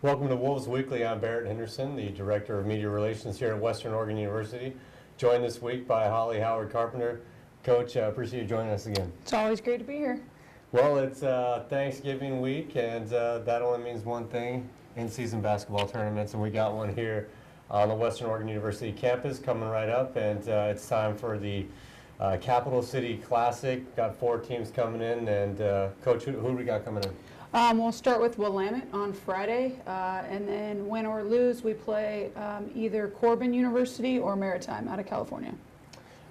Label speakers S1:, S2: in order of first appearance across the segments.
S1: Welcome to Wolves Weekly. I'm Barrett Henderson, the Director of Media Relations here at Western Oregon University. Joined this week by Holly Howard Carpenter. Coach, appreciate you joining us again.
S2: It's always great to be here.
S1: Well, it's Thanksgiving week, and that only means one thing, in-season basketball tournaments, and we got one here on the Western Oregon University campus coming right up, and it's time for the Capital City Classic. Got 4 teams coming in, and Coach, who do we got coming in?
S2: We'll start with Willamette on Friday, and then win or lose, we play either Corbin University or Maritime out of California.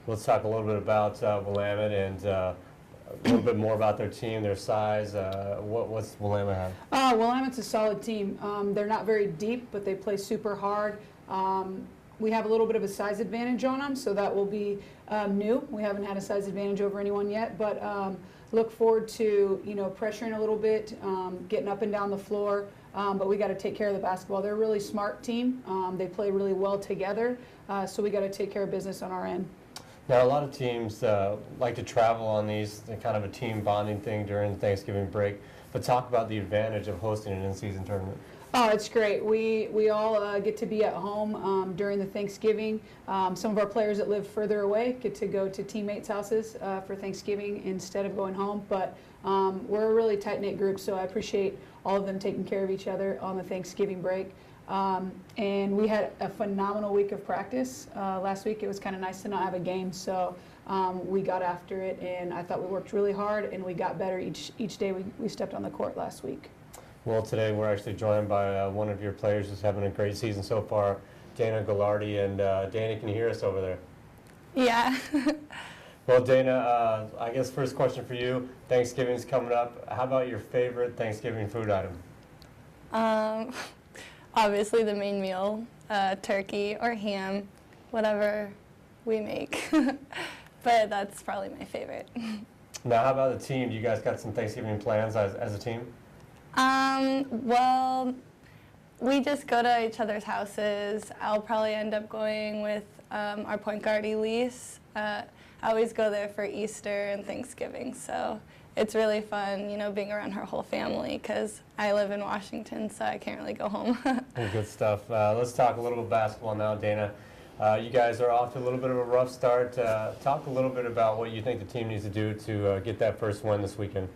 S1: Let's talk a little bit about Willamette and a little bit more about their team, their size. What's Willamette have?
S2: Willamette's a solid team. They're not very deep, but they play super hard. We have a little bit of a size advantage on them, so that will be new. We haven't had a size advantage over anyone yet, but look forward to pressuring a little bit, getting up and down the floor. But we got to take care of the basketball. They're a really smart team. They play really well together, so we got to take care of business on our end.
S1: Now, a lot of teams like to travel on these, kind of a team bonding thing during the Thanksgiving break. But talk about the advantage of hosting an in-season tournament.
S2: Oh, it's great. We all get to be at home during the Thanksgiving. Some of our players that live further away get to go to teammates' houses for Thanksgiving instead of going home. But we're a really tight-knit group, so I appreciate all of them taking care of each other on the Thanksgiving break. And we had a phenomenal week of practice. Last week it was kind of nice to not have a game, so we got after it, and I thought we worked really hard, and we got better each day we stepped on the court last week.
S1: Well, today we're actually joined by one of your players who's having a great season so far, Dana Gallardi. And Dana, can you hear us over there?
S3: Yeah.
S1: Well, Dana, I guess first question for you. Thanksgiving's coming up. How about your favorite Thanksgiving food item?
S3: Obviously the main meal, turkey or ham, whatever we make. But that's probably my favorite.
S1: Now, how about the team? Do you guys got some Thanksgiving plans as a team?
S3: Well, we just go to each other's houses. I'll probably end up going with our point guard, Elise. I always go there for Easter and Thanksgiving, so it's really fun, being around her whole family, because I live in Washington, so I can't really go home.
S1: Well, good stuff. Let's talk a little bit basketball now, Dana. You guys are off to a little bit of a rough start. Talk a little bit about what you think the team needs to do to get that first win this weekend.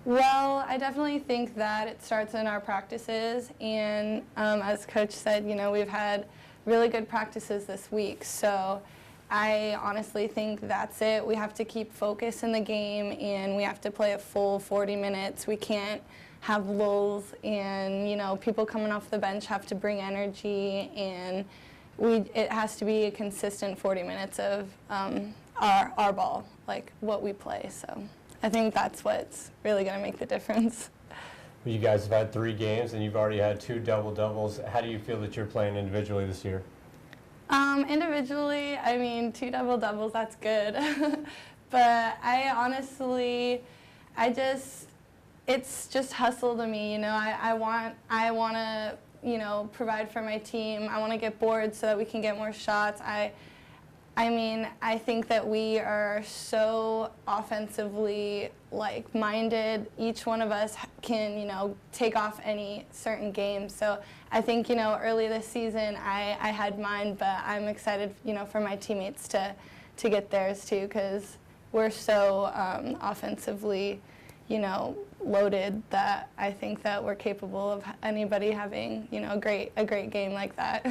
S3: Well, I definitely think that it starts in our practices, and as Coach said, we've had really good practices this week, so I honestly think that's it. We have to keep focus in the game, and we have to play a full 40 minutes. We can't have lulls, and people coming off the bench have to bring energy, and it has to be a consistent 40 minutes of our ball, like what we play. So I think that's what's really going to make the difference.
S1: Well, you guys have had 3 games, and you've already had 2 double-doubles. How do you feel that you're playing individually this year?
S3: Individually, 2 double-doubles, that's good. But I honestly, it's just hustle to me, I want to, provide for my team. I want to get boards so that we can get more shots. I think that we are so offensively minded. Each one of us can, take off any certain game. So I think, early this season I had mine, but I'm excited, for my teammates to get theirs too, because we're so offensively, loaded, that I think that we're capable of anybody having, a great game like that.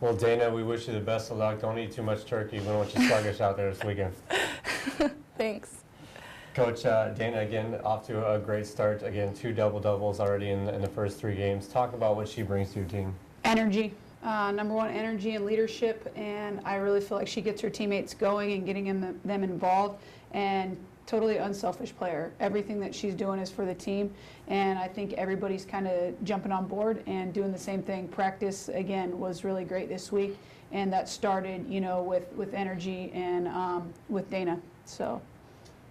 S1: Well, Dana, we wish you the best of luck. Don't eat too much turkey. We don't want you sluggish out there this weekend.
S3: Thanks.
S1: Coach, Dana, again, off to a great start. Again, 2 double-doubles already in the first 3 games. Talk about what she brings to your team.
S2: Energy. Number one, energy and leadership, and I really feel like she gets her teammates going and getting them involved, and totally unselfish player. Everything that she's doing is for the team, and I think everybody's kind of jumping on board and doing the same thing. Practice, again, was really great this week, and that started, with energy and with Dana. So.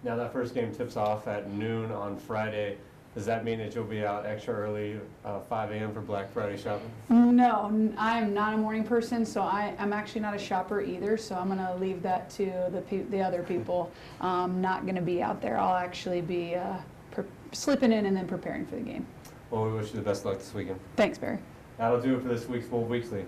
S1: Now, that first game tips off at noon on Friday. Does that mean that you'll be out extra early, 5 a.m. for Black Friday shopping?
S2: No, I am not a morning person, so I'm actually not a shopper either, so I'm going to leave that to the other people. I'm not going to be out there. I'll actually be slipping in and then preparing for the game.
S1: Well, we wish you the best of luck this weekend.
S2: Thanks, Barry.
S1: That'll do it for this week's Bold Weekly.